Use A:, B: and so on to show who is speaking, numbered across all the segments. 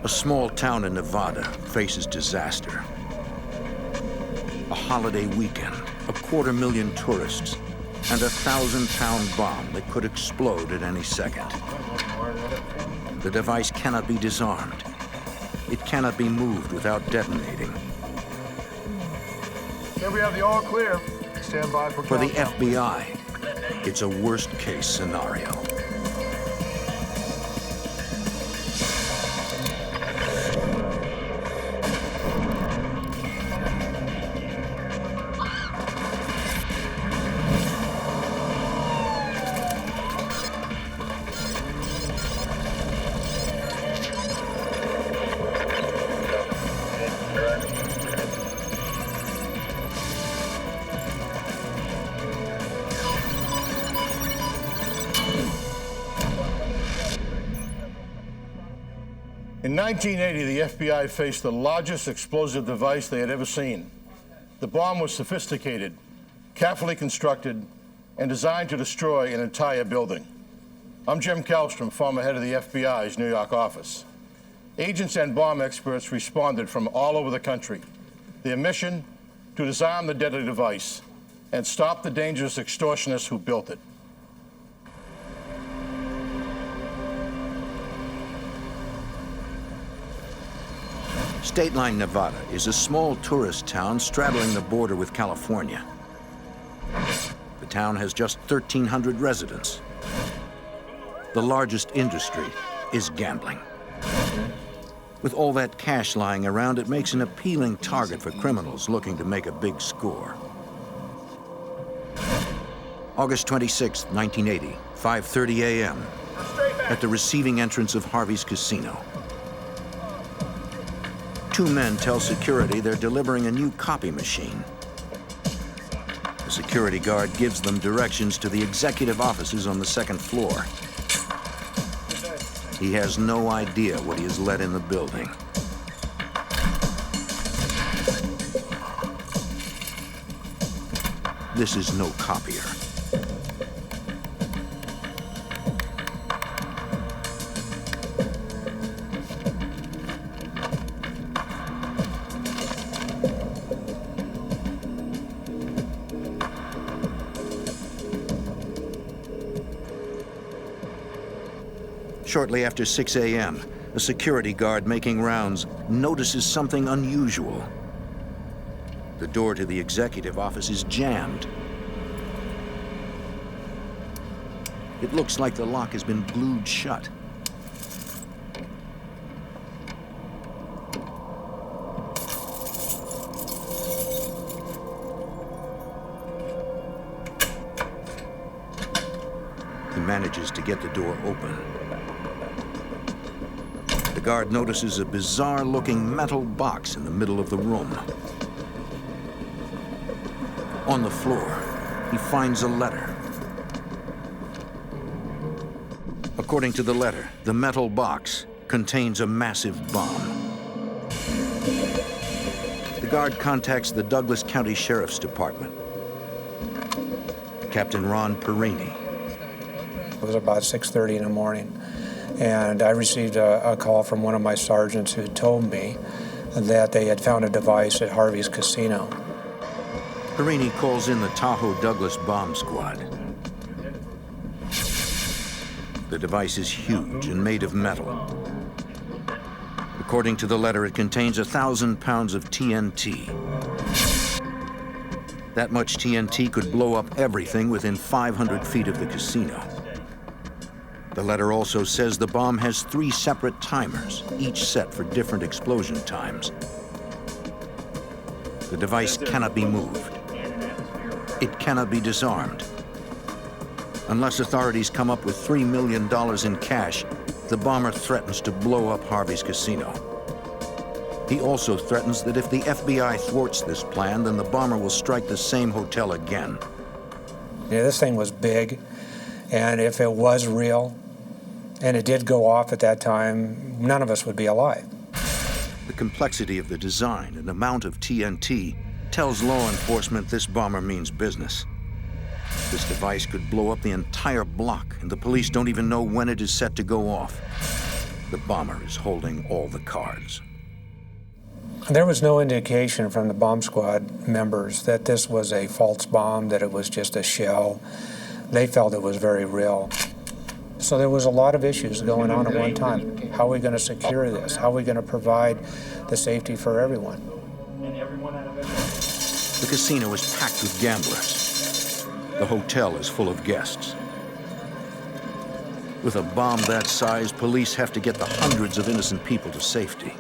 A: A small town in Nevada faces disaster. A holiday weekend, 250,000 tourists, and a 1,000-pound bomb that could explode at any second. The device cannot be disarmed. It cannot be moved without detonating.
B: Here we have the all clear. Stand by for
A: the FBI, it's a worst-case scenario.
B: In 1980, the FBI faced the largest explosive device they had ever seen. The bomb was sophisticated, carefully constructed, and designed to destroy an entire building. I'm Jim Kallstrom, former head of the FBI's New York office. Agents and bomb experts responded from all over the country. Their mission, to disarm the deadly device and stop the dangerous extortionists who built it.
A: State Line, Nevada is a small tourist town straddling the border with California. The town has just 1,300 residents. The largest industry is gambling. With all that cash lying around, it makes an appealing target for criminals looking to make a big score. August 26, 1980, 5:30 a.m. at the receiving entrance of Harvey's Casino. Two men tell security they're delivering a new copy machine. The security guard gives them directions to the executive offices on the second floor. He has no idea what he has let in the building. This is no copier. Shortly after 6 a.m., a security guard making rounds notices something unusual. The door to the executive office is jammed. It looks like the lock has been glued shut. He manages to get the door open. The guard notices a bizarre-looking metal box in the middle of the room. On the floor, he finds a letter. According to the letter, the metal box contains a massive bomb. The guard contacts the Douglas County Sheriff's Department. Captain Ron Perini.
C: It was about 6:30 in the morning, and I received a call from one of my sergeants who told me that they had found a device at Harvey's Casino.
A: Perini calls in the Tahoe Douglas bomb squad. The device is huge and made of metal. According to the letter, it contains 1,000 pounds of TNT. That much TNT could blow up everything within 500 feet of the casino. The letter also says the bomb has 3 separate timers, each set for different explosion times. The device cannot be moved. It cannot be disarmed. Unless authorities come up with $3 million in cash, the bomber threatens to blow up Harvey's Casino. He also threatens that if the FBI thwarts this plan, then the bomber will strike the same hotel again.
C: Yeah, this thing was big, and if it was real, and it did go off at that time, none of us would be alive.
A: The complexity of the design and amount of TNT tells law enforcement this bomber means business. This device could blow up the entire block, and the police don't even know when it is set to go off. The bomber is holding all the cards.
C: There was no indication from the bomb squad members that this was a false bomb, that it was just a shell. They felt it was very real. So there was a lot of issues going on at one time. How are we going to secure this? How are we going to provide the safety for everyone?
A: The casino is packed with gamblers. The hotel is full of guests. With a bomb that size, police have to get the hundreds of innocent people to safety.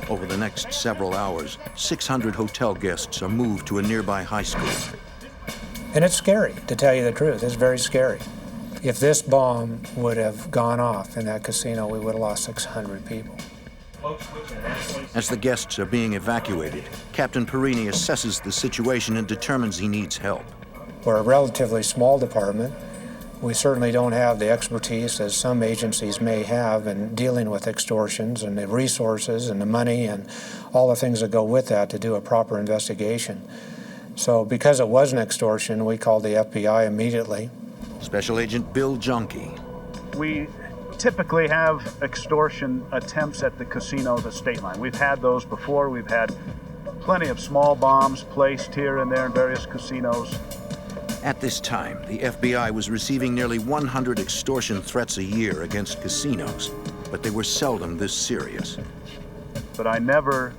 A: Over the next several hours, 600 hotel guests are moved to a nearby high school.
C: And it's scary, to tell you the truth. It's very scary. If this bomb would have gone off in that casino, we would have lost 600 people.
A: As the guests are being evacuated, Captain Perini assesses the situation and determines he needs help.
C: We're a relatively small department. We certainly don't have the expertise as some agencies may have in dealing with extortions and the resources and the money and all the things that go with that to do a proper investigation. So because it was an extortion, we called the FBI immediately.
A: Special Agent Bill Junkie.
D: We typically have extortion attempts at the casino, the state line. We've had those before. We've had plenty of small bombs placed here and there in various casinos.
A: At this time, the FBI was receiving nearly 100 extortion threats a year against casinos, but they were seldom this serious.
D: But I never,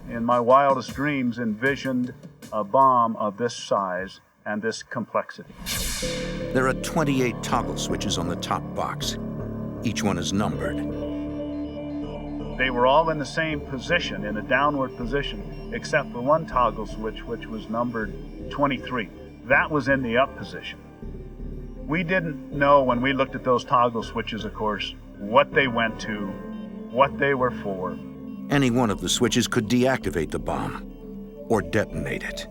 D: in my wildest dreams, envisioned a bomb of this size and this complexity.
A: There are 28 toggle switches on the top box. Each one is numbered.
D: They were all in the same position, in a downward position, except for one toggle switch, which was numbered 23. That was in the up position. We didn't know when we looked at those toggle switches, of course, what they went to, what they were for.
A: Any one of the switches could deactivate the bomb or detonate it.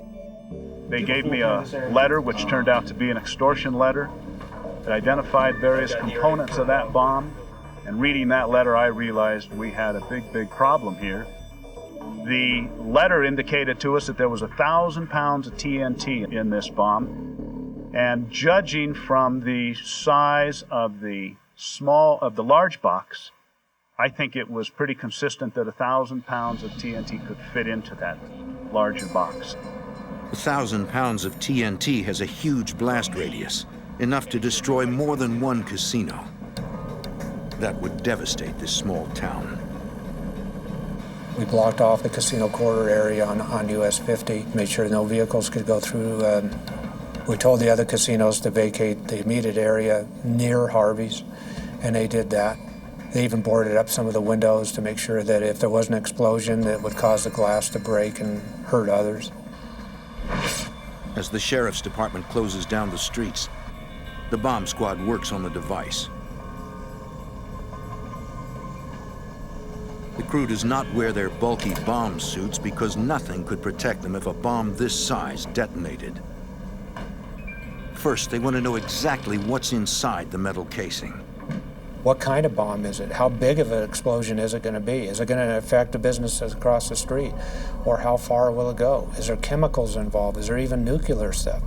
D: They gave me a letter, which turned out to be an extortion letter, that identified various components of that bomb. And reading that letter, I realized we had a big problem here. The letter indicated to us that there was 1,000 pounds of TNT in this bomb. And judging from the size of the large box, I think it was pretty consistent that 1,000 pounds of TNT could fit into that larger box.
A: 1,000 pounds of TNT has a huge blast radius, enough to destroy more than one casino. That would devastate this small town.
C: We blocked off the casino corridor area on US 50, made sure no vehicles could go through. We told the other casinos to vacate the immediate area near Harvey's, and they did that. They even boarded up some of the windows to make sure that if there was an explosion, that would cause the glass to break and hurt others.
A: As the sheriff's department closes down the streets, the bomb squad works on the device. The crew does not wear their bulky bomb suits because nothing could protect them if a bomb this size detonated. First, they want to know exactly what's inside the metal casing.
C: What kind of bomb is it? How big of an explosion is it going to be? Is it going to affect the businesses across the street? Or how far will it go? Is there chemicals involved? Is there even nuclear stuff?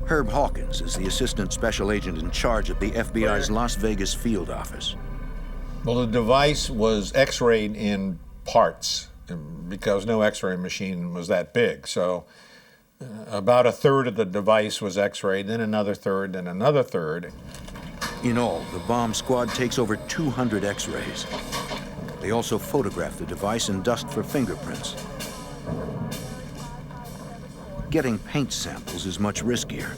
A: Herb Hawkins is the assistant special agent in charge at the FBI's Las Vegas field office.
E: Well, the device was X-rayed in parts because no X-ray machine was that big. So about a third of the device was X-rayed, then another third, then another third.
A: In all, the bomb squad takes over 200 X-rays. They also photograph the device and dust for fingerprints. Getting paint samples is much riskier,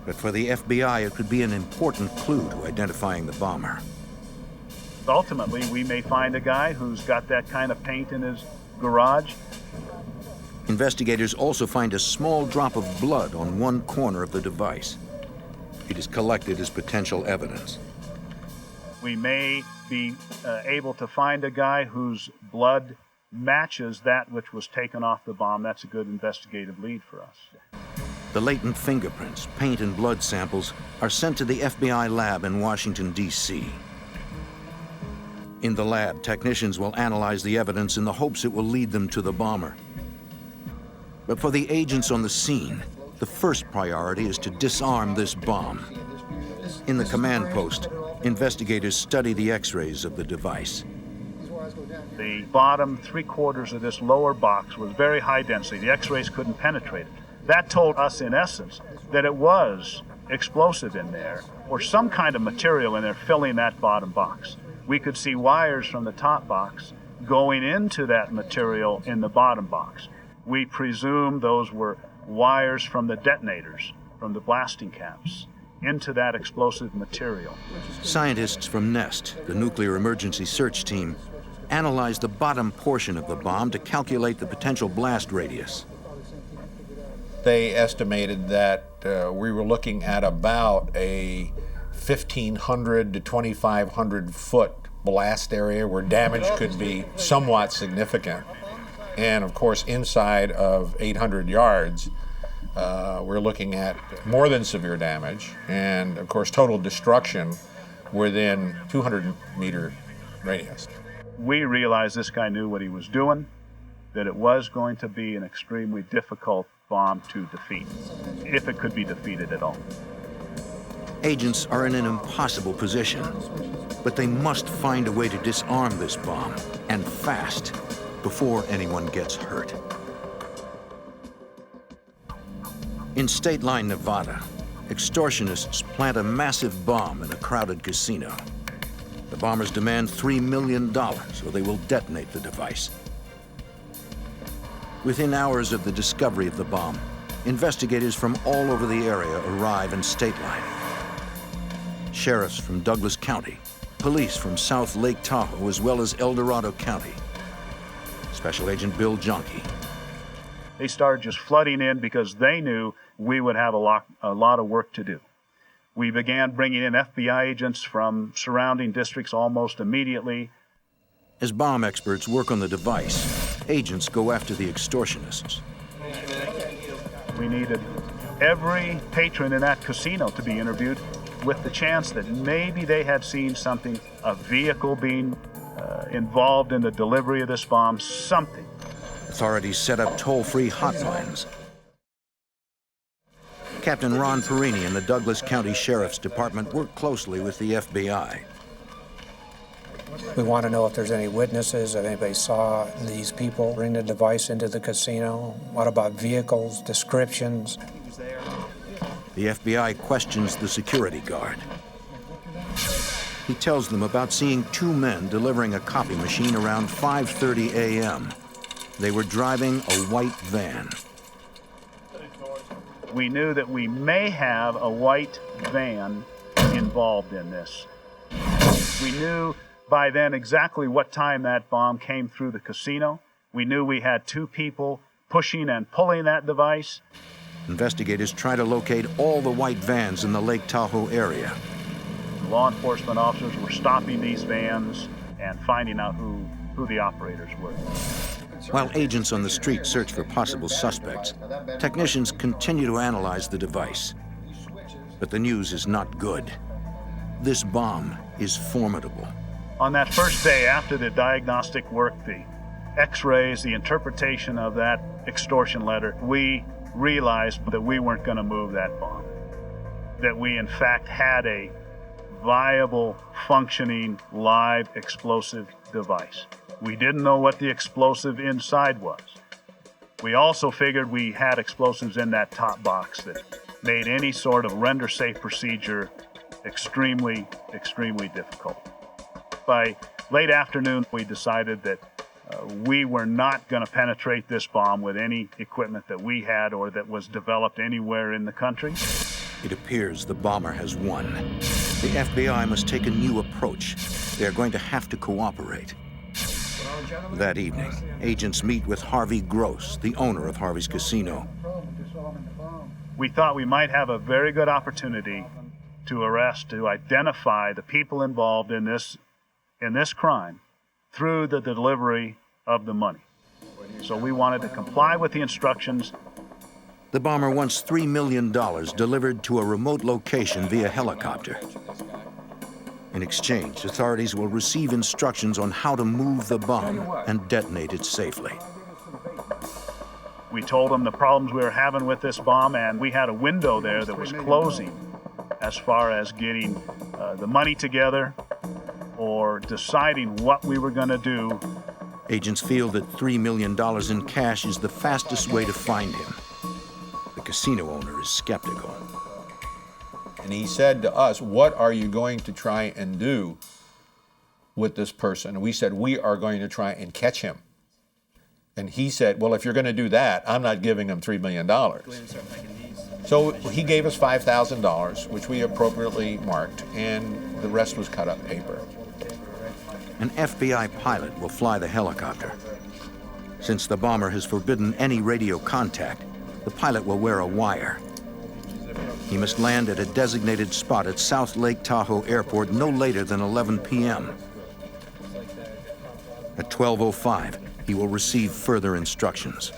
A: but for the FBI, it could be an important clue to identifying the bomber.
D: Ultimately, we may find a guy who's got that kind of paint in his garage.
A: Investigators also find a small drop of blood on one corner of the device. It is collected as potential evidence.
D: We may be able to find a guy whose blood matches that which was taken off the bomb. That's a good investigative lead for us.
A: The latent fingerprints, paint, and blood samples are sent to the FBI lab in Washington, D.C. In the lab, technicians will analyze the evidence in the hopes it will lead them to the bomber. But for the agents on the scene, the first priority is to disarm this bomb. In the command post, Investigators study the X-rays of the device.
D: The bottom 3/4 of this lower box was very high density. The X-rays couldn't penetrate it. That told us, in essence, that it was explosive in there, or some kind of material in there filling that bottom box. We could see wires from the top box going into that material in the bottom box. We presume those were wires from the detonators, from the blasting caps, into that explosive material.
A: Scientists from NEST, the Nuclear Emergency Search Team, analyzed the bottom portion of the bomb to calculate the potential blast radius.
E: They estimated that we were looking at about a 1,500 to 2,500 foot blast area where damage could be somewhat significant. And of course, inside of 800 yards, we're looking at more than severe damage, and of course, total destruction within 200-meter radius.
D: We realized this guy knew what he was doing, that it was going to be an extremely difficult bomb to defeat, if it could be defeated at all.
A: Agents are in an impossible position, but they must find a way to disarm this bomb, and fast, before anyone gets hurt. In State Line, Nevada, extortionists plant a massive bomb in a crowded casino. The bombers demand $3 million, or they will detonate the device. Within hours of the discovery of the bomb, investigators from all over the area arrive in State Line. Sheriffs from Douglas County, police from South Lake Tahoe, as well as El Dorado County. Special Agent Bill Jonke.
D: They started just flooding in because they knew we would have a lot of work to do. We began bringing in FBI agents from surrounding districts almost immediately.
A: As bomb experts work on the device, agents go after the extortionists.
D: We needed every patron in that casino to be interviewed with the chance that maybe they had seen something, a vehicle being involved in the delivery of this bomb, something.
A: Authorities set up toll-free hotlines. Captain Ron Perini and the Douglas County Sheriff's Department work closely with the FBI.
C: We want to know if there's any witnesses, if anybody saw these people bring the device into the casino. What about vehicles, descriptions?
A: The FBI questions the security guard. He tells them about seeing two men delivering a copy machine around 5:30 a.m. They were driving a white van.
D: We knew that we may have a white van involved in this. We knew by then exactly what time that bomb came through the casino. We knew we had two people pushing and pulling that device.
A: Investigators try to locate all the white vans in the Lake Tahoe area.
D: Law enforcement officers were stopping these vans and finding out who the operators were.
A: While agents on the street search for possible suspects, technicians continue to analyze the device. But the news is not good. This bomb is formidable.
D: On that first day after the diagnostic work, the X-rays, the interpretation of that extortion letter, we realized that we weren't going to move that bomb. That we, in fact, had a viable, functioning, live explosive device. We didn't know what the explosive inside was. We also figured we had explosives in that top box that made any sort of render-safe procedure extremely, extremely difficult. By late afternoon, we decided that we were not going to penetrate this bomb with any equipment that we had or that was developed anywhere in the country.
A: It appears the bomber has won. The FBI must take a new approach. They are going to have to cooperate. That evening, agents meet with Harvey Gross, the owner of Harvey's Casino.
D: We thought we might have a very good opportunity to arrest, to identify the people involved in this crime through the delivery of the money. So we wanted to comply with the instructions.
A: The bomber wants $3 million delivered to a remote location via helicopter. In exchange, authorities will receive instructions on how to move the bomb and detonate it safely.
D: We told them the problems we were having with this bomb, and we had a window there that was closing as far as getting the money together or deciding what we were going to do.
A: Agents feel that $3 million in cash is the fastest way to find him. The casino owner is skeptical.
E: And he said to us, "What are you going to try and do with this person?" And we said, "We are going to try and catch him." And he said, "Well, if you're going to do that, I'm not giving him $3 million. So he gave us $5,000, which we appropriately marked, and the rest was cut up paper.
A: An FBI pilot will fly the helicopter. Since the bomber has forbidden any radio contact, the pilot will wear a wire. He must land at a designated spot at South Lake Tahoe Airport no later than 11 p.m. At 12:05, he will receive further instructions.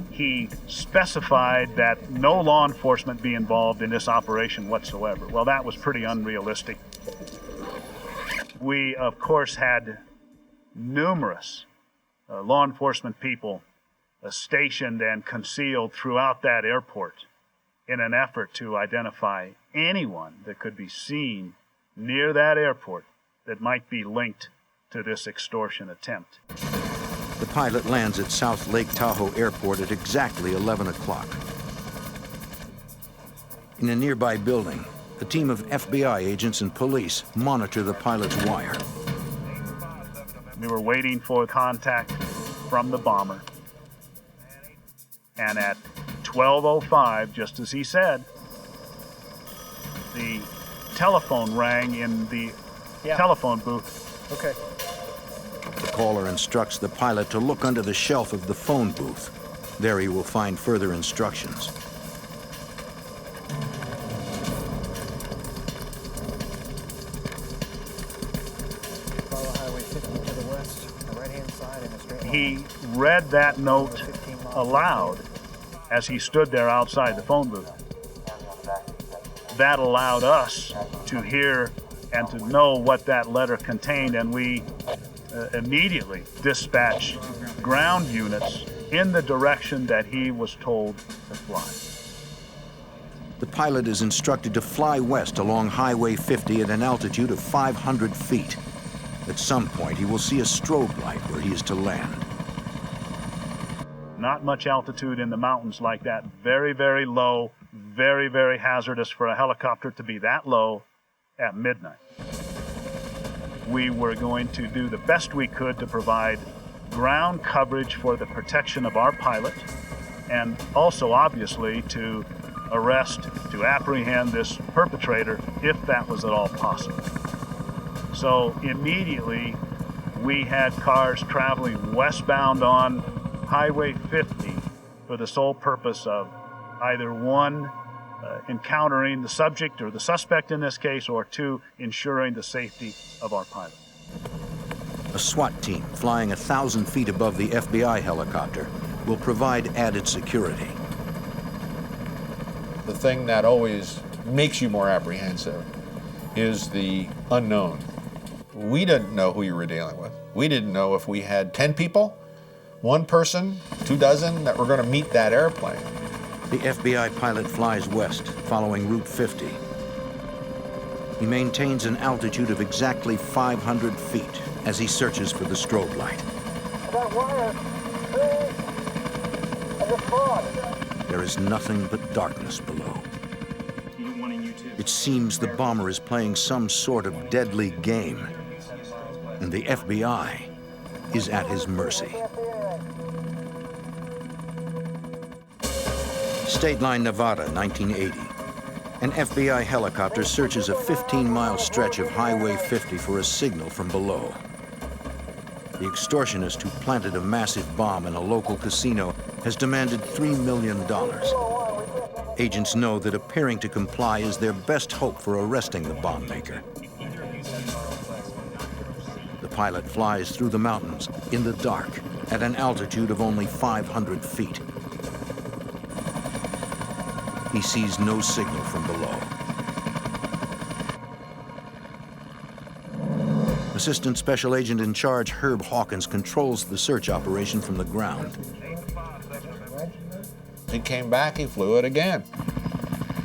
D: He specified that no law enforcement be involved in this operation whatsoever. Well, that was pretty unrealistic. We, of course, had numerous law enforcement people stationed and concealed throughout that airport in an effort to identify anyone that could be seen near that airport that might be linked to this extortion attempt.
A: The pilot lands at South Lake Tahoe Airport at exactly 11 o'clock. In a nearby building, a team of FBI agents and police monitor the pilot's wire.
D: We were waiting for contact from the bomber. And at 12:05, just as he said, the telephone rang in the telephone booth.
C: Okay.
A: The caller instructs the pilot to look under the shelf of the phone booth. There he will find further instructions.
C: Follow Highway 50 to the west, the right-hand side in a straight line.
D: He read that note aloud as he stood there outside the phone booth. That allowed us to hear and to know what that letter contained, and we immediately dispatched ground units in the direction that he was told to fly.
A: The pilot is instructed to fly west along Highway 50 at an altitude of 500 feet. At some point, he will see a strobe light where he is to land.
D: Not much altitude in the mountains like that. Very, very low, very, very hazardous for a helicopter to be that low at midnight. We were going to do the best we could to provide ground coverage for the protection of our pilot, and also obviously to arrest, to apprehend this perpetrator if that was at all possible. So immediately we had cars traveling westbound on Highway 50 for the sole purpose of either one, encountering the subject or the suspect in this case, or two, ensuring the safety of our pilot.
A: A SWAT team flying 1,000 feet above the FBI helicopter will provide added security.
E: The thing that always makes you more apprehensive is the unknown. We didn't know who you were dealing with. We didn't know if we had 10 people, one person, 24 that were going to meet that airplane.
A: The FBI pilot flies west, following Route 50. He maintains an altitude of exactly 500 feet as he searches for the strobe light.
F: That wire, please. I just fought.
A: There is nothing but darkness below. It seems the bomber is playing some sort of deadly game, and the FBI is at his mercy. State Line, Nevada, 1980. An FBI helicopter searches a 15-mile stretch of Highway 50 for a signal from below. The extortionist who planted a massive bomb in a local casino has demanded $3 million. Agents know that appearing to comply is their best hope for arresting the bomb maker. The pilot flies through the mountains in the dark at an altitude of only 500 feet. He sees no signal from below. Assistant Special Agent in Charge Herb Hawkins controls the search operation from the ground.
E: He came back, he flew it again.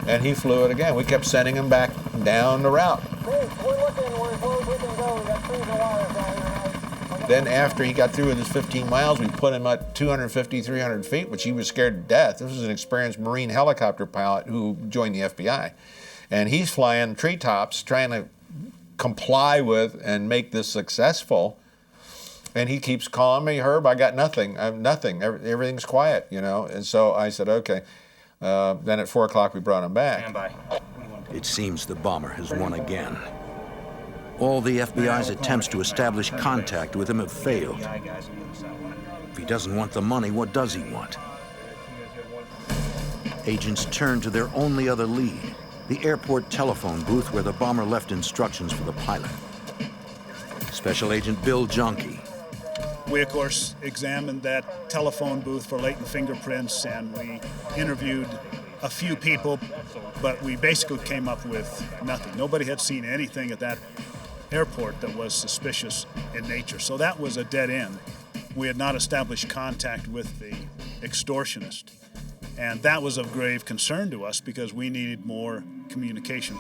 E: and he flew it again. We kept sending him back down the route.
F: Hey, we're looking where we can go. We got trees and wires down here.
E: Then after he got through with his 15 miles, we put him at 250, 300 feet, which he was scared to death. This was an experienced Marine helicopter pilot who joined the FBI. And he's flying treetops, trying to comply with and make this successful. And he keeps calling me, Herb, I got nothing. I have nothing. Everything's quiet, you know. And so I said, okay. Then at 4 o'clock, we brought him back.
G: Stand by.
A: It seems the bomber has won again. All the FBI's attempts to establish contact with him have failed. If he doesn't want the money, what does he want? Agents turn to their only other lead, the airport telephone booth where the bomber left instructions for the pilot. Special Agent Bill Jonke.
H: We, of course, examined that telephone booth for latent fingerprints, and we interviewed a few people, but we basically came up with nothing. Nobody had seen anything at that airport that was suspicious in nature. So that was a dead end. We had not established contact with the extortionist. And that was of grave concern to us because we needed more communication.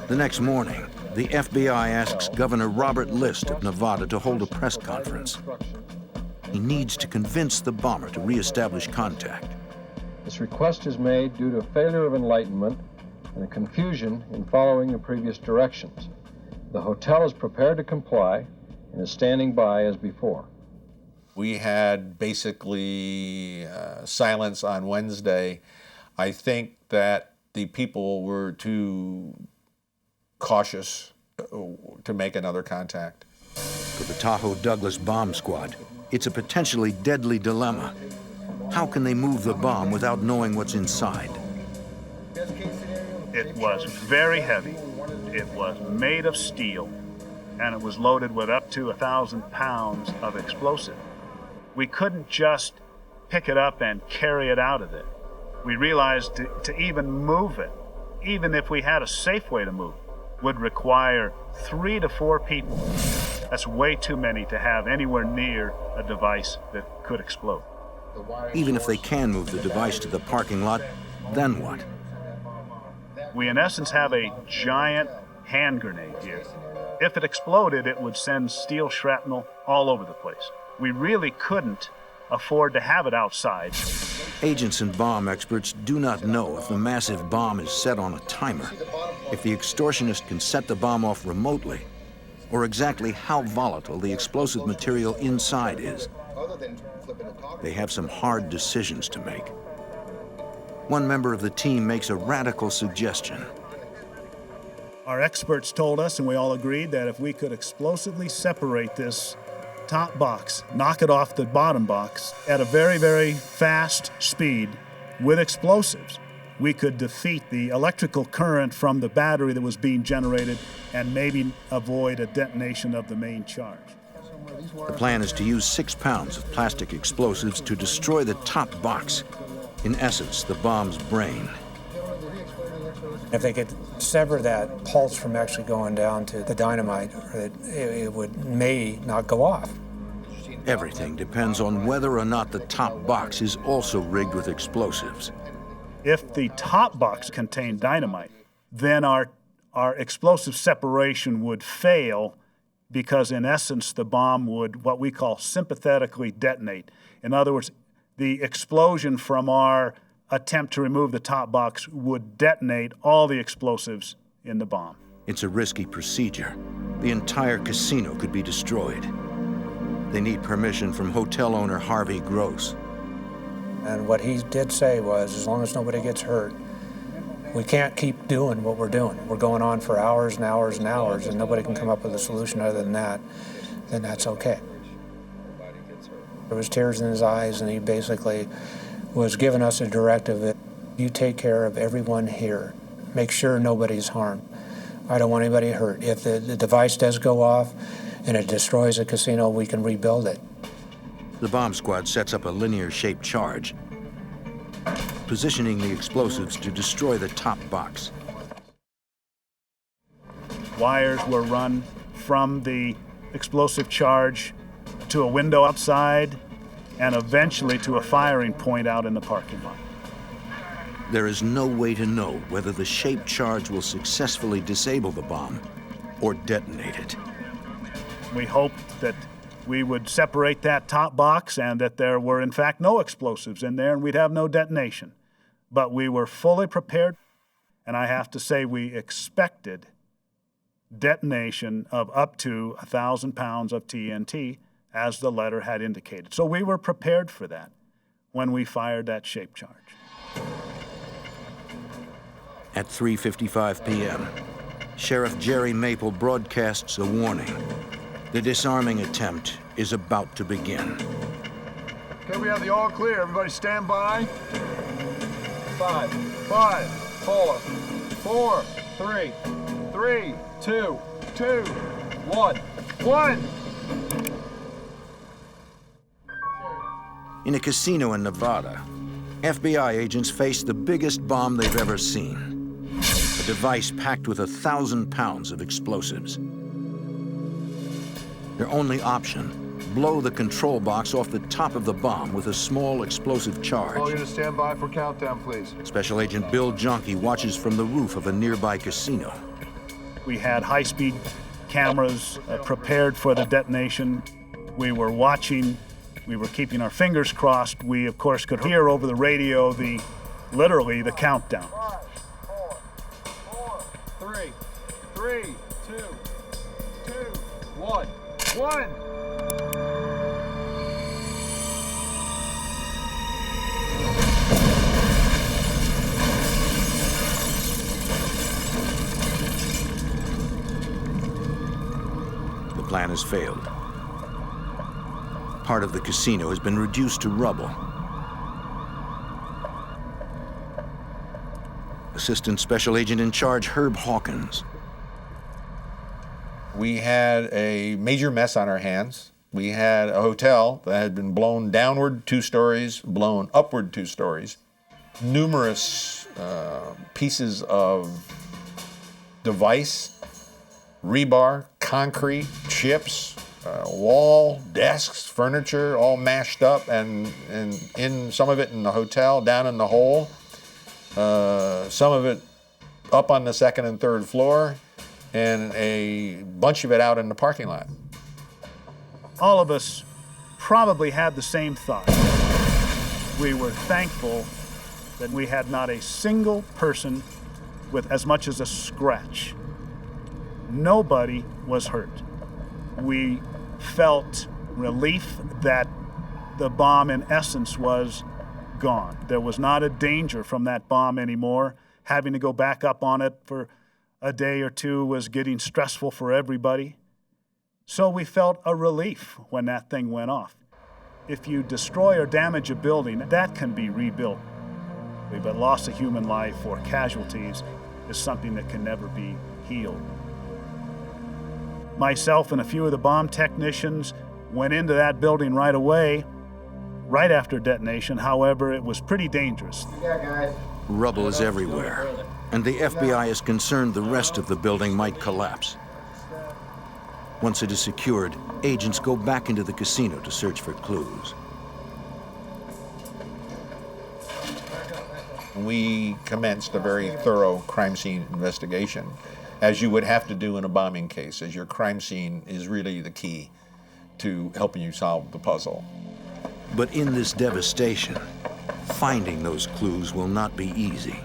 A: The next morning, the FBI asks Governor Robert List of Nevada to hold a press conference. He needs to convince the bomber to reestablish contact.
I: This request is made due to a failure of enlightenment and a confusion in following the previous directions. The hotel is prepared to comply and is standing by as before.
E: We had basically silence on Wednesday. I think that the people were too cautious to make another contact.
A: For the Tahoe Douglas bomb squad, it's a potentially deadly dilemma. How can they move the bomb without knowing what's inside?
D: It was very heavy. It was made of steel, and it was loaded with up to 1,000 pounds of explosive. We couldn't just pick it up and carry it out of there. We realized to even move it, even if we had a safe way to move, would require 3 to 4 people. That's way too many to have anywhere near a device that could explode.
A: Even if they can move the device to the parking lot, then what?
D: We, in essence, have a giant hand grenade here. If it exploded, it would send steel shrapnel all over the place. We really couldn't afford to have it outside.
A: Agents and bomb experts do not know if the massive bomb is set on a timer, if the extortionist can set the bomb off remotely, or exactly how volatile the explosive material inside is. They have some hard decisions to make. One member of the team makes a radical suggestion.
H: Our experts told us, and we all agreed, that if we could explosively separate this top box, knock it off the bottom box at a very, very fast speed with explosives, we could defeat the electrical current from the battery that was being generated and maybe avoid a detonation of the main charge.
A: The plan is to use 6 pounds of plastic explosives to destroy the top box. In essence, the bomb's brain.
C: If they could sever that pulse from actually going down to the dynamite, it may not go off.
A: Everything depends on whether or not the top box is also rigged with explosives.
H: If the top box contained dynamite, then our explosive separation would fail because, in essence, the bomb would, what we call, sympathetically detonate. In other words, the explosion from our attempt to remove the top box would detonate all the explosives in the bomb.
A: It's a risky procedure. The entire casino could be destroyed. They need permission from hotel owner Harvey Gross.
C: And what he did say was, as long as nobody gets hurt, we can't keep doing what we're doing. We're going on for hours and hours and hours, and nobody can come up with a solution other than that, then that's okay. There was tears in his eyes, and he basically was giving us a directive that you take care of everyone here. Make sure nobody's harmed. I don't want anybody hurt. If the device does go off and it destroys a casino, we can rebuild it.
A: The bomb squad sets up a linear-shaped charge, positioning the explosives to destroy the top box.
H: Wires were run from the explosive charge to a window outside and eventually to a firing point out in the parking lot.
A: There is no way to know whether the shaped charge will successfully disable the bomb or detonate it.
D: We hoped that we would separate that top box and that there were in fact no explosives in there and we'd have no detonation. But we were fully prepared, and I have to say we expected detonation of up to 1,000 pounds of TNT, as the letter had indicated. So we were prepared for that when we fired that shape charge.
A: At 3:55 p.m., Sheriff Jerry Maple broadcasts a warning. The disarming attempt is about to begin.
G: Okay, we have the all clear. Everybody stand by. 5, 4, 3, 2, 1.
A: In a casino in Nevada, FBI agents face the biggest bomb they've ever seen. A device packed with 1,000 pounds of explosives. Their only option, blow the control box off the top of the bomb with a small explosive charge.
G: All units stand by for countdown, please.
A: Special Agent Bill Jonke watches from the roof of a nearby casino.
D: We had high-speed cameras prepared for the detonation. We were watching. We were keeping our fingers crossed. We, of course, could hear over the radio literally the countdown.
G: 5, 4, 3, 2, 1.
A: The plan has failed. Part of the casino has been reduced to rubble. Assistant Special Agent in Charge Herb Hawkins.
E: We had a major mess on our hands. We had a hotel that had been blown downward 2 stories, blown upward 2 stories. Numerous pieces of device, rebar, concrete, chips, wall, desks, furniture, all mashed up, and in some of it in the hotel, down in the hole. Some of it up on the 2nd and 3rd floor, and a bunch of it out in the parking lot.
D: All of us probably had the same thought. We were thankful that we had not a single person with as much as a scratch. Nobody was hurt. We felt relief that the bomb, in essence, was gone. There was not a danger from that bomb anymore. Having to go back up on it for a day or two was getting stressful for everybody. So we felt a relief when that thing went off. If you destroy or damage a building, that can be rebuilt. But loss of human life or casualties is something that can never be healed. Myself and a few of the bomb technicians went into that building right away, right after detonation. However, it was pretty dangerous.
A: Rubble is everywhere, and the FBI is concerned the rest of the building might collapse. Once it is secured, agents go back into the casino to search for clues.
E: We commenced a very thorough crime scene investigation, as you would have to do in a bombing case, as your crime scene is really the key to helping you solve the puzzle.
A: But in this devastation, finding those clues will not be easy.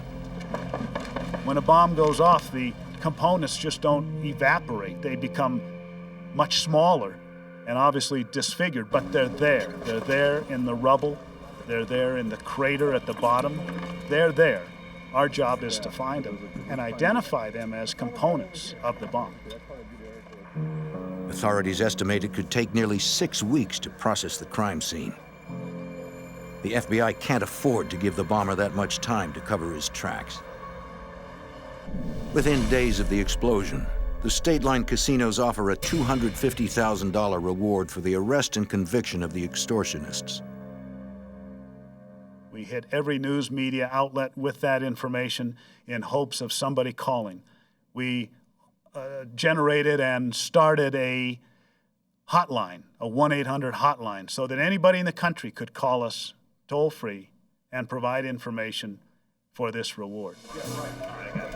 D: When a bomb goes off, the components just don't evaporate. They become much smaller and obviously disfigured, but they're there. They're there in the rubble. They're there in the crater at the bottom. They're there. Our job is to find them and identify them as components of the bomb.
A: Authorities estimate it could take nearly 6 weeks to process the crime scene. The FBI can't afford to give the bomber that much time to cover his tracks. Within days of the explosion, the state-line casinos offer a $250,000 reward for the arrest and conviction of the extortionists.
D: We hit every news media outlet with that information in hopes of somebody calling. We generated and started a hotline, a 1-800 hotline, so that anybody in the country could call us toll-free and provide information
H: for this reward.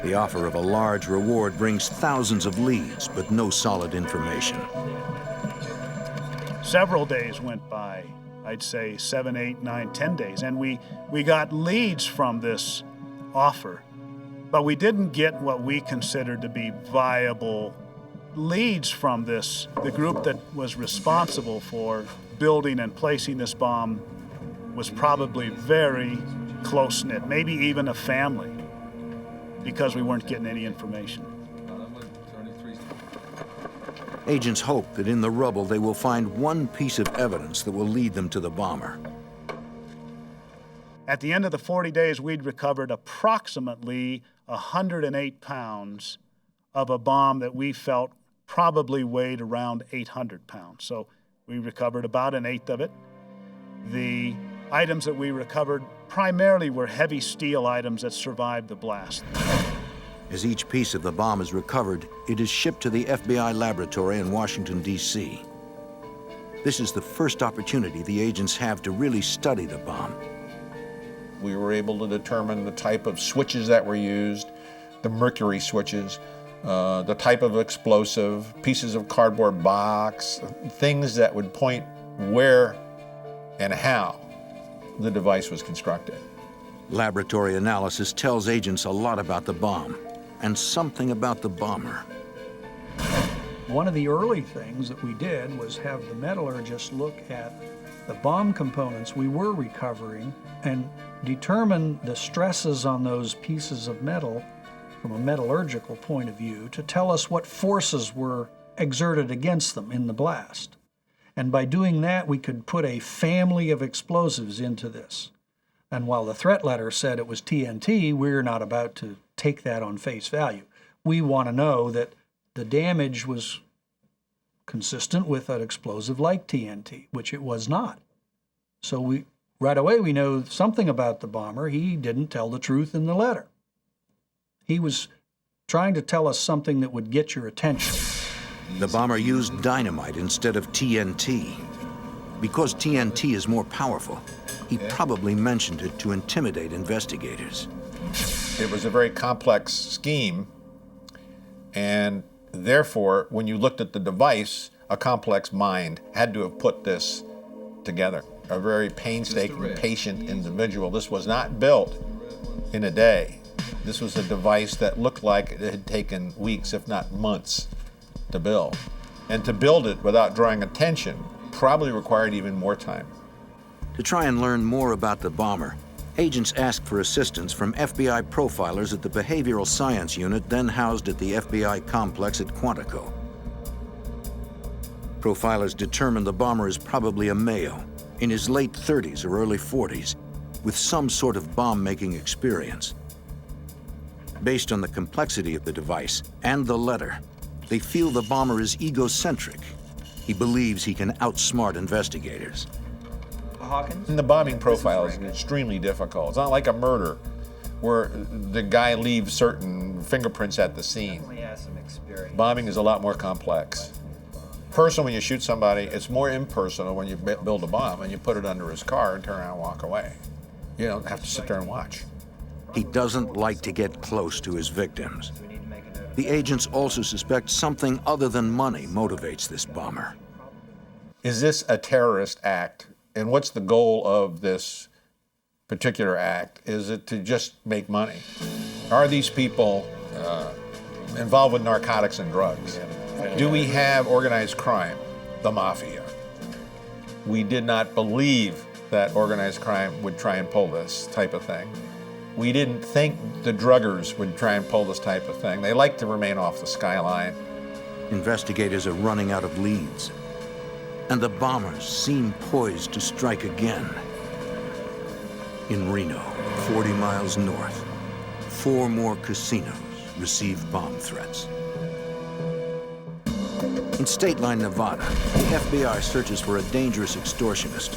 A: The offer of a large reward brings thousands of leads, but no solid information.
H: Several days went by, I'd say 7, 8, 9, 10 days, and we got leads from this offer, but we didn't get what we considered to be viable leads from this. The group that was responsible for building and placing this bomb was probably very close-knit, maybe even a family, because we weren't getting any information.
A: Agents hope that in the rubble they will find one piece of evidence that will lead them to the bomber.
H: At the end of the 40 days, we'd recovered approximately 108 pounds of a bomb that we felt probably weighed around 800 pounds. So we recovered about an eighth of it. The items that we recovered primarily were heavy steel items that survived the blast.
A: As each piece of the bomb is recovered, it is shipped to the FBI laboratory in Washington, D.C. This is the first opportunity the agents have to really study the bomb.
E: We were able to determine the type of switches that were used, the mercury switches, the type of explosive, pieces of cardboard box, things that would point where and how the device was constructed.
A: Laboratory analysis tells agents a lot about the bomb and something about the bomber.
J: One of the early things that we did was have the metallurgist look at the bomb components we were recovering and determine the stresses on those pieces of metal from a metallurgical point of view to tell us what forces were exerted against them in the blast. And by doing that, we could put a family of explosives into this. And while the threat letter said it was TNT, we're not about to take that on face value. We want to know that the damage was consistent with an explosive like TNT, which it was not. So right away we know something about the bomber. He didn't tell the truth in the letter. He was trying to tell us something that would get your attention.
A: The bomber used dynamite instead of TNT. Because TNT is more powerful, he probably mentioned it to intimidate investigators.
E: It was a very complex scheme, and therefore, when you looked at the device, a complex mind had to have put this together. A very painstaking, patient individual. This was not built in a day. This was a device that looked like it had taken weeks, if not months, to build. And to build it without drawing attention probably required even more time.
A: To try and learn more about the bomber, agents asked for assistance from FBI profilers at the Behavioral Science Unit then housed at the FBI complex at Quantico. Profilers determined the bomber is probably a male, in his late 30s or early 40s, with some sort of bomb-making experience. Based on the complexity of the device and the letter, they feel the bomber is egocentric. He believes he can outsmart investigators.
E: And the bombing profile is extremely difficult. It's not like a murder where the guy leaves certain fingerprints at the scene. Bombing is a lot more complex. Personal, when you shoot somebody, it's more impersonal when you build a bomb and you put it under his car and turn around and walk away. You don't have to sit there and watch.
A: He doesn't like to get close to his victims. The agents also suspect something other than money motivates this bomber.
E: Is this a terrorist act? And what's the goal of this particular act? Is it to just make money? Are these people involved with narcotics and drugs? Do we have organized crime, the mafia? We did not believe that organized crime would try and pull this type of thing. We didn't think the druggers would try and pull this type of thing. They like to remain off the skyline.
A: Investigators are running out of leads, and the bombers seem poised to strike again. In Reno, 40 miles north, 4 more casinos received bomb threats. In State Line, Nevada, the FBI searches for a dangerous extortionist.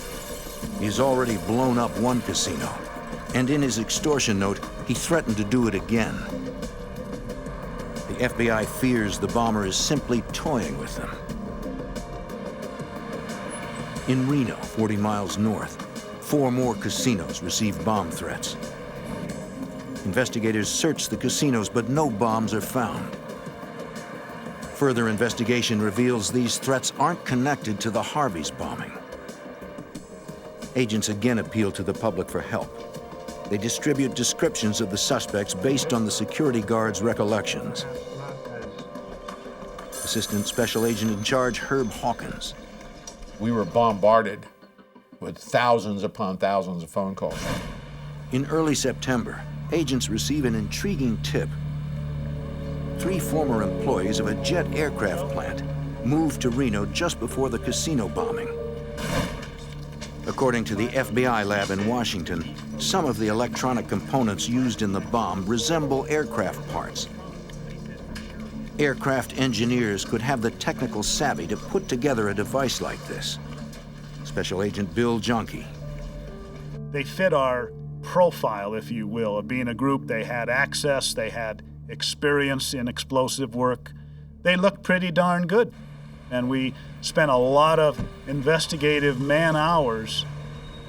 A: He's already blown up one casino, and in his extortion note, he threatened to do it again. The FBI fears the bomber is simply toying with them. In Reno, 40 miles north, 4 more casinos received bomb threats. Investigators search the casinos, but no bombs are found. Further investigation reveals these threats aren't connected to the Harvey's bombing. Agents again appeal to the public for help. They distribute descriptions of the suspects based on the security guards' recollections. Assistant Special Agent in Charge Herb Hawkins.
E: We were bombarded with thousands upon thousands of phone calls.
A: In early September, agents receive an intriguing tip. 3 former employees of a jet aircraft plant moved to Reno just before the casino bombing. According to the FBI lab in Washington, some of the electronic components used in the bomb resemble aircraft parts. Aircraft engineers could have the technical savvy to put together a device like this. Special Agent Bill Junkie.
H: They fit our profile, if you will, of being a group. They had access, they had experience in explosive work. They looked pretty darn good. And we spent a lot of investigative man-hours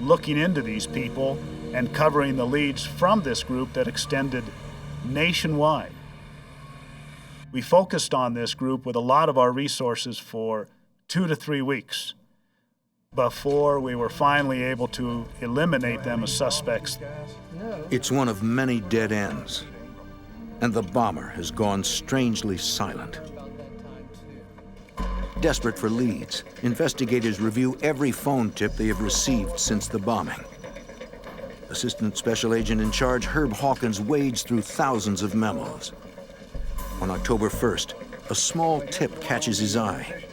H: looking into these people and covering the leads from this group that extended nationwide. We focused on this group with a lot of our resources for 2 to 3 weeks before we were finally able to eliminate them as suspects.
A: It's one of many dead ends, and the bomber has gone strangely silent. Desperate for leads, investigators review every phone tip they have received since the bombing. Assistant Special Agent in Charge Herb Hawkins wades through thousands of memos. On October 1st, a small tip catches his eye.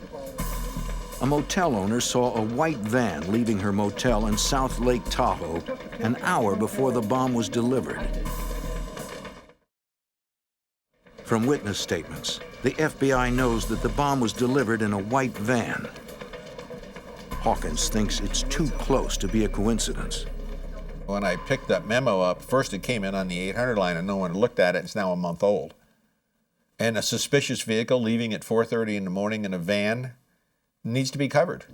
A: A motel owner saw a white van leaving her motel in South Lake Tahoe an hour before the bomb was delivered. From witness statements, the FBI knows that the bomb was delivered in a white van. Hawkins thinks it's too close to be a coincidence.
E: When I picked that memo up, first it came in on the 800 line and no one looked at it. It's now a month old. And a suspicious vehicle leaving at 4:30 in the morning in a van needs to be covered.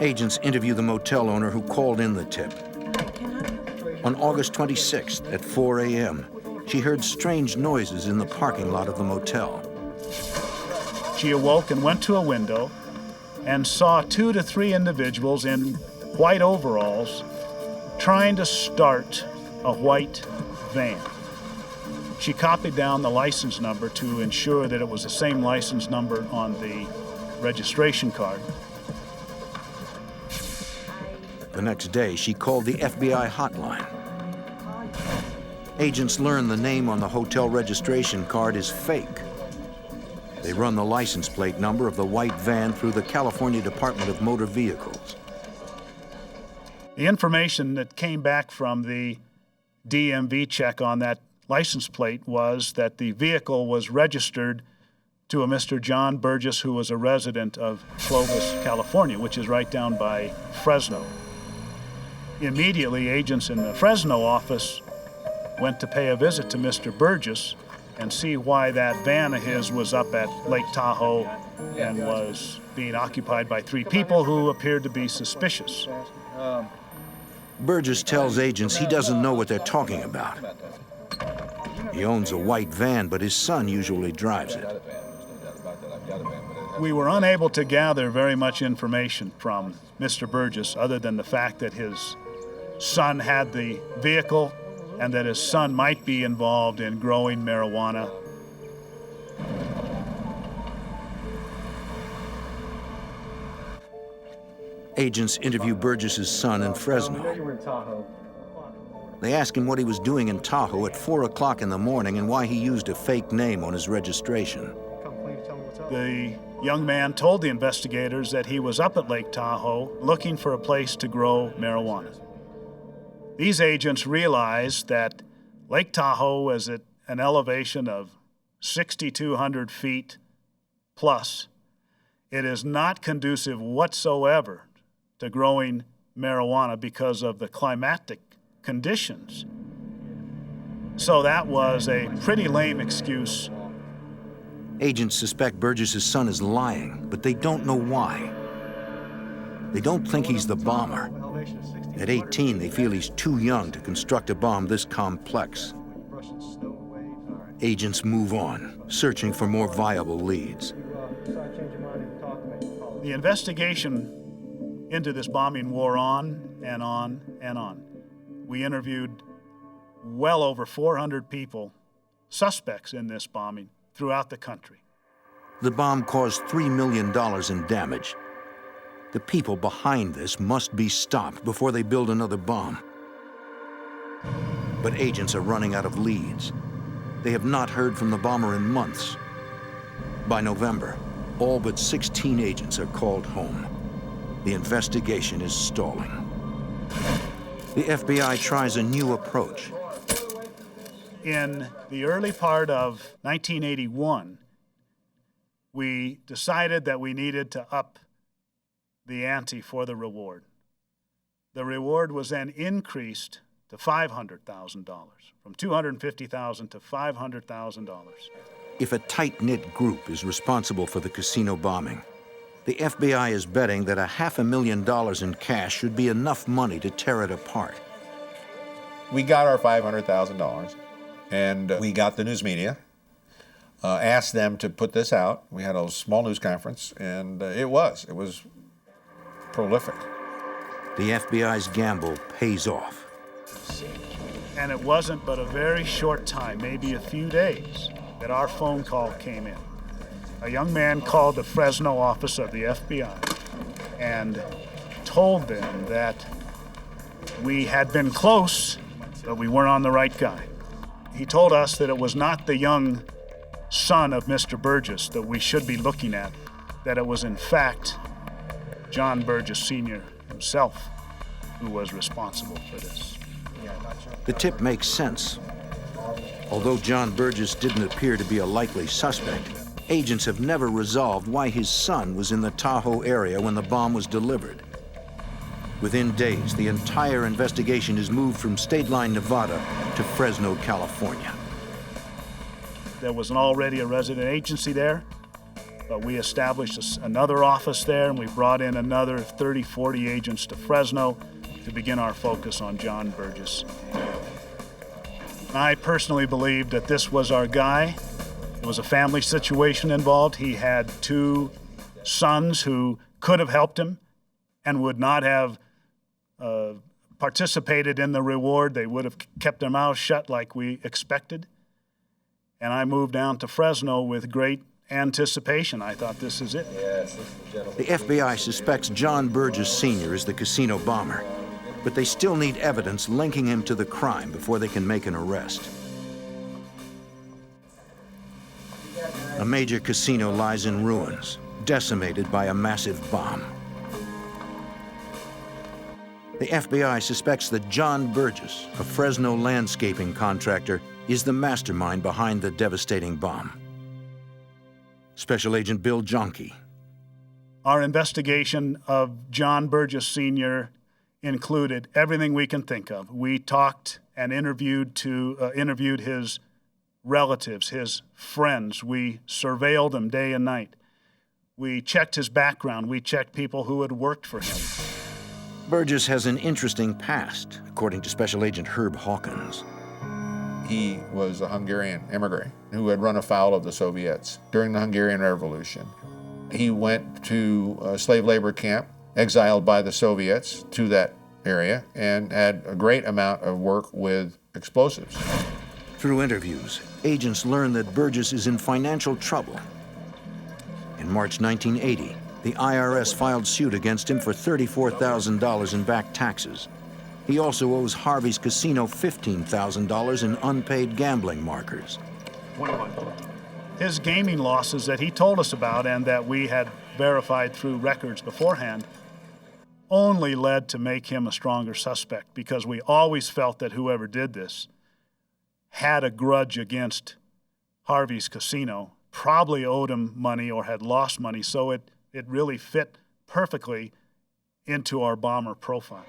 A: Agents interview the motel owner who called in the tip. On August 26th at 4 a.m., she heard strange noises in the parking lot of the motel.
H: She awoke and went to a window and saw 2 to 3 individuals in white overalls trying to start a white van. She copied down the license number to ensure that it was the same license number on the registration card.
A: The next day, she called the FBI hotline. Agents learn the name on the hotel registration card is fake. They run the license plate number of the white van through the California Department of Motor Vehicles.
H: The information that came back from the DMV check on that license plate was that the vehicle was registered to a Mr. John Burgess, who was a resident of Clovis, California, which is right down by Fresno. Immediately, agents in the Fresno office went to pay a visit to Mr. Burgess and see why that van of his was up at Lake Tahoe and was being occupied by 3 people who appeared to be suspicious.
A: Burgess tells agents he doesn't know what they're talking about. He owns a white van, but his son usually drives it.
H: We were unable to gather very much information from Mr. Burgess other than the fact that his son had the vehicle and that his son might be involved in growing marijuana.
A: Agents interview Burgess's son in Fresno. They ask him what he was doing in Tahoe at 4 o'clock in the morning and why he used a fake name on his registration.
H: The young man told the investigators that he was up at Lake Tahoe looking for a place to grow marijuana. These agents realized that Lake Tahoe is at an elevation of 6,200 feet plus. It is not conducive whatsoever to growing marijuana because of the climatic conditions. So that was a pretty lame excuse.
A: Agents suspect Burgess's son is lying, but they don't know why. They don't think he's the bomber. At 18, they feel he's too young to construct a bomb this complex. Agents move on, searching for more viable leads.
H: The investigation into this bombing wore on and on and on. We interviewed well over 400 people, suspects in this bombing, throughout the country.
A: The bomb caused $3 million in damage. The people behind this must be stopped before they build another bomb. But agents are running out of leads. They have not heard from the bomber in months. By November, all but 16 agents are called home. The investigation is stalling. The FBI tries a new approach.
H: In the early part of 1981, we decided that we needed to up the ante for the reward. The reward was then increased to $500,000, from $250,000 to $500,000.
A: If a tight-knit group is responsible for the casino bombing, the FBI is betting that $500,000 in cash should be enough money to tear it apart.
E: We got our $500,000, and we got the news media, asked them to put this out. We had a small news conference, and it was prolific.
A: The FBI's gamble pays off.
H: And it wasn't but a very short time, maybe a few days, that our phone call came in. A young man called the Fresno office of the FBI and told them that we had been close, but we weren't on the right guy. He told us that it was not the young son of Mr. Burgess that we should be looking at, that it was in fact John Burgess Sr. himself who was responsible for this.
A: The tip makes sense. Although John Burgess didn't appear to be a likely suspect, agents have never resolved why his son was in the Tahoe area when the bomb was delivered. Within days, the entire investigation is moved from State Line, Nevada to Fresno, California.
H: There was already a resident agency there, but we established another office there, and we brought in another 30, 40 agents to Fresno to begin our focus on John Burgess. I personally believed that this was our guy. There was a family situation involved. He had two sons who could have helped him and would not have participated in the reward. They would have kept their mouths shut like we expected. And I moved down to Fresno with great anticipation. I thought, this is it.
A: The FBI suspects John Burgess Sr. is the casino bomber, but they still need evidence linking him to the crime before they can make an arrest. A major casino lies in ruins, decimated by a massive bomb. The FBI suspects that John Burgess, a Fresno landscaping contractor, is the mastermind behind the devastating bomb. Special Agent Bill Jonke.
H: Our investigation of John Burgess Sr. included everything we can think of. We talked and interviewed his relatives, his friends. We surveilled him day and night. We checked his background. We checked people who had worked for him.
A: Burgess has an interesting past, according to Special Agent Herb Hawkins.
E: He was a Hungarian immigrant who had run afoul of the Soviets during the Hungarian Revolution. He went to a slave labor camp, exiled by the Soviets to that area, and had a great amount of work with explosives.
A: Through interviews, agents learn that Burgess is in financial trouble. In March 1980, the IRS filed suit against him for $34,000 in back taxes. He also owes Harvey's Casino $15,000 in unpaid gambling markers.
H: His gaming losses that he told us about and that we had verified through records beforehand only led to make him a stronger suspect, because we always felt that whoever did this had a grudge against Harvey's Casino, probably owed him money or had lost money, so it really fit perfectly into our bomber profile.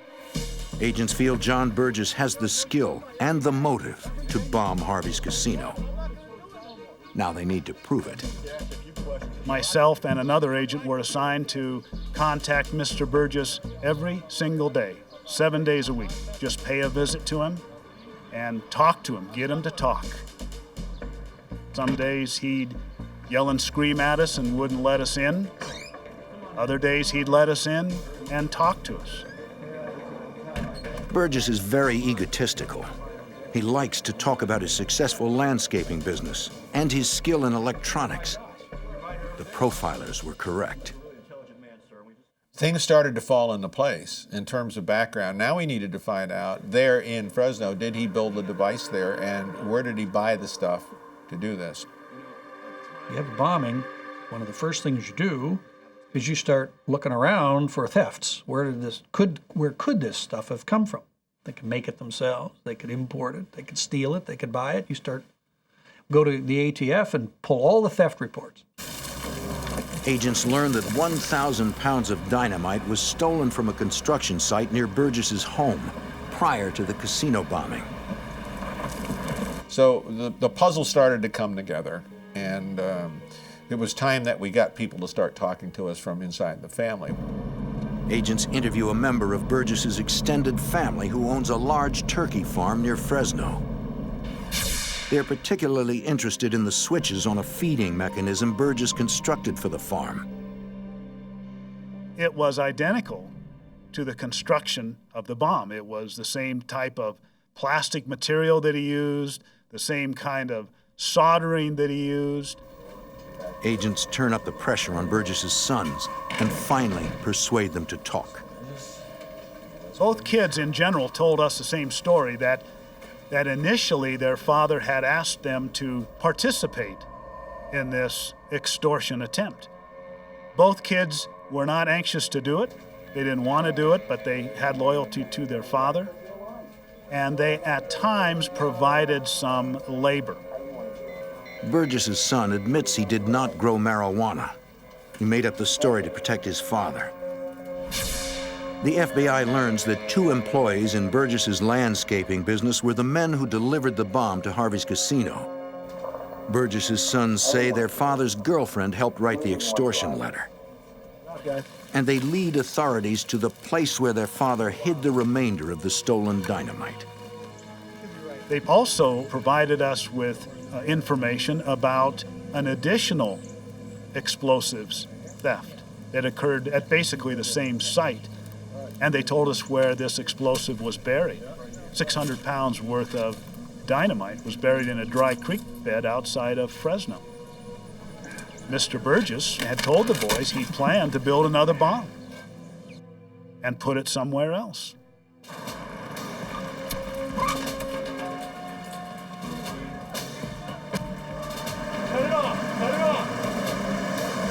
A: Agents feel John Burgess has the skill and the motive to bomb Harvey's Casino. Now they need to prove it.
H: Myself and another agent were assigned to contact Mr. Burgess every single day 7 days a week. Just pay a visit to him and talk to him, get him to talk. Some days he'd yell and scream at us and wouldn't let us in. Other days he'd let us in and talk to us.
A: Burgess is very egotistical. He likes to talk about his successful landscaping business and his skill in electronics. The profilers were correct.
E: Things started to fall into place in terms of background. Now we needed to find out, there in Fresno, did he build the device there, and where did he buy the stuff to do this?
J: You have a bombing, one of the first things you do is you start looking around for thefts. Where could this stuff have come from? They could make it themselves, they could import it, they could steal it, they could buy it. You go to the ATF and pull all the theft reports.
A: Agents learned that 1,000 pounds of dynamite was stolen from a construction site near Burgess's home prior to the casino bombing.
E: So the puzzle started to come together, and it was time that we got people to start talking to us from inside the family.
A: Agents interview a member of Burgess's extended family who owns a large turkey farm near Fresno. They're particularly interested in the switches on a feeding mechanism Burgess constructed for the farm.
H: It was identical to the construction of the bomb. It was the same type of plastic material that he used, the same kind of soldering that he used.
A: Agents turn up the pressure on Burgess's sons and finally persuade them to talk.
H: Both kids in general told us the same story, that initially their father had asked them to participate in this extortion attempt. Both kids were not anxious to do it. They didn't want to do it, but they had loyalty to their father. And they at times provided some labor.
A: Burgess's son admits he did not grow marijuana. He made up the story to protect his father. The FBI learns that 2 employees in Burgess's landscaping business were the men who delivered the bomb to Harvey's casino. Burgess's sons say their father's girlfriend helped write the extortion letter. And they lead authorities to the place where their father hid the remainder of the stolen dynamite.
H: They also provided us with information about an additional explosives theft that occurred at basically the same site. And they told us where this explosive was buried. 600 pounds worth of dynamite was buried in a dry creek bed outside of Fresno. Mr. Burgess had told the boys he planned to build another bomb and put it somewhere else.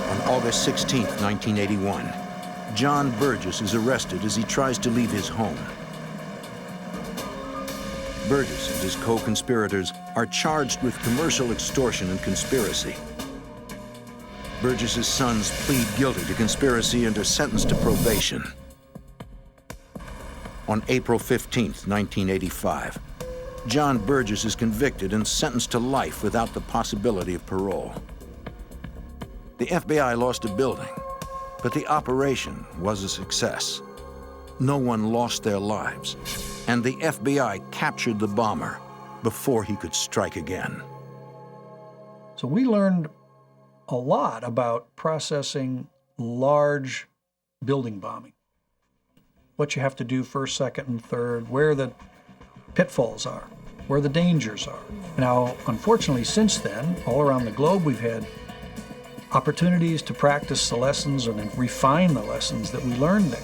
A: On August 16, 1981, John Burgess is arrested as he tries to leave his home. Burgess and his co-conspirators are charged with commercial extortion and conspiracy. Burgess's sons plead guilty to conspiracy and are sentenced to probation. On April 15, 1985, John Burgess is convicted and sentenced to life without the possibility of parole. The FBI lost a building, but the operation was a success. No one lost their lives, and the FBI captured the bomber before he could strike again.
J: So we learned a lot about processing large building bombing. What you have to do first, second, and third, where the pitfalls are, where the dangers are. Now, unfortunately, since then, all around the globe, we've had opportunities to practice the lessons and refine the lessons that we learned there.